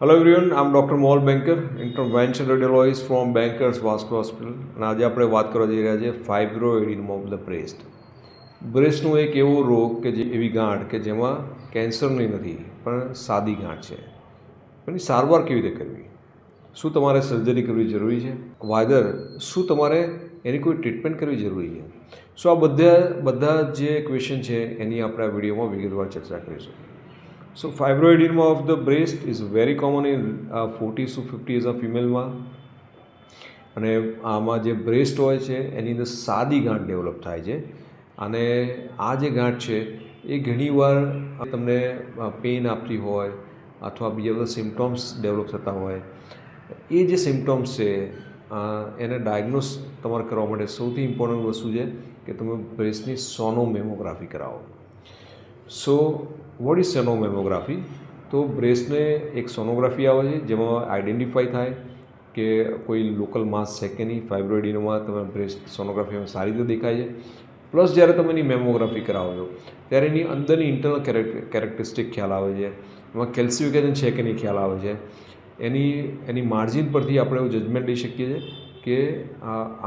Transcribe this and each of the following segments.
Hello everyone, I'm Dr. Mohal Banker, intervention radiologist from Bankers Vascular Hospital. અને આજે આપણે વાત કરવા જઈ રહ્યા છીએ ફાઇબ્રોએડિનોમા ઓફ ધ બ્રેસ્ટ. બ્રેસ્ટનો એક એવો રોગ કે જે એવી ગાંઠ કે જેમાં કેન્સરની નથી પણ સાદી ગાંઠ છે. એની સારવાર કેવી રીતે કરવી? શું તમારે સર્જરી કરવી જરૂરી છે? વાયદર શું તમારે એની કોઈ ટ્રીટમેન્ટ કરવી જરૂરી છે? સો આ બધા જે ક્વેશ્ચન છે એની આપણે આ વિડીયોમાં વિગતવાર ચર્ચા કરીશું. So fibroadenoma of the breast is very common in 40 to 50 years of femaleમાં અને આમાં જે બ્રેસ્ટ હોય છે એની અંદર સાદી ગાંઠ ડેવલપ થાય છે અને આ જે ગાંઠ છે એ ઘણીવાર તમને પેઇન આપતી હોય અથવા બીજા બધા સિમ્પટોમ્સ ડેવલપ થતા હોય. એ જે સિમ્પટોમ્સ છે એને ડાયગ્નોસ તમારે કરવા માટે સૌથી ઇમ્પોર્ટન્ટ વસ્તુ છે કે તમે બ્રેસ્ટની સોનોમેમોગ્રાફી કરાવો. So what is sonomammography? તો બ્રેસ્ટને એક સોનોગ્રાફી આવે છે જેમાં આઈડેન્ટિફાઈ થાય કે કોઈ લોકલ માસ છે કે નહીં. ફાઇબ્રોએડિનોમાં તમે બ્રેસ્ટ સોનોગ્રાફીમાં સારી રીતે દેખાય છે. પ્લસ જ્યારે તમે એની મેમોગ્રાફી કરાવો છો ત્યારે એની અંદરની ઇન્ટરનલ કેરેક્ટરિસ્ટિક ખ્યાલ આવે છે, એમાં કેલ્સિફિકેશન છે કે નહીં ખ્યાલ આવે છે. એની માર્જિન પરથી આપણે એવું જજમેન્ટ લઈ શકીએ છીએ કે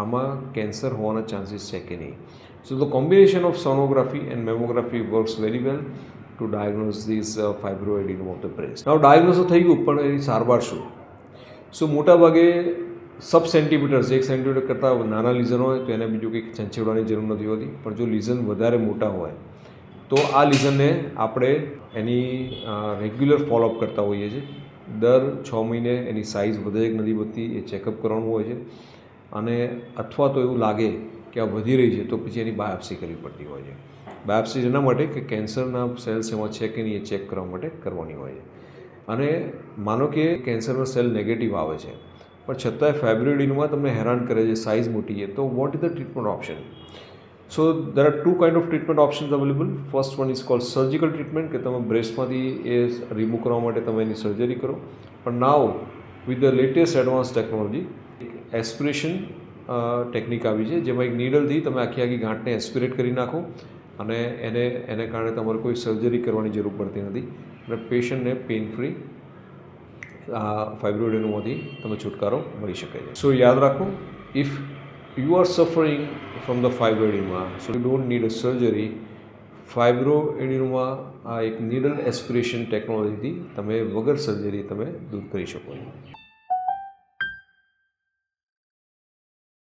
આમાં કેન્સર હોવાના ચાન્સીસ છે કે નહીં. So the combination of sonography and mammography works very well to diagnose this fibroadenoma of the breast. Now diagnosis થઈ ગયું પણ એની સારવાર શું? સો મોટાભાગે સબ સેન્ટીમીટર્સ 1 સેન્ટીમીટર કરતાં નાના લીઝન હોય તો એને બીજું કંઈક છંછેડવાની જરૂર નથી હોતી. પણ જો લીઝન વધારે મોટા હોય તો આ લીઝનને આપણે એની રેગ્યુલર ફોલોઅપ કરતા હોઈએ છીએ. દર 6 મહિને એની સાઇઝ વધે કે નથી વધતી એ ચેકઅપ કરવાનું હોય છે. અને અથવા તો એવું લાગે કે આ વધી રહી છે તો પછી એની બાયોપ્સી કરવી પડતી હોય છે. બાયોપ્સી એના માટે કે કેન્સરના સેલ્સ એમાં છે કે નહીં એ ચેક કરવા માટે કરવાની હોય છે. અને માનો કે કેન્સરના સેલ નેગેટિવ આવે છે પણ છતાંય ફાઇબ્રોએડિનોમાં તમને હેરાન કરે છે, સાઇઝ મોટી છે, તો what is the treatment option? So there are two kind of treatment options available. First one is called surgical treatment કે તમે બ્રેસ્ટમાંથી એ રિમૂવ કરવા માટે તમે એની સર્જરી કરો. પણ now with the latest advance technology aspiration technique આવી છે જેમાં એક નીડલથી તમે આખી ગાંઠને એસ્પિરેટ કરી નાખો અને એને કારણે તમારે કોઈ સર્જરી કરવાની જરૂર પડતી નથી અને પેશન્ટને પેઇન ફ્રી ફાઇબ્રોએડિનોમાથી તમે છુટકારો મળી શકે છે. સો યાદ રાખો, if you are suffering from the fibroadenoma so you don't need a surgery. Fibroadenoma આ એક નીડલ એસ્પિરેશન ટેકનોલોજીથી તમે વગર સર્જરી તમે દૂર કરી શકો છો.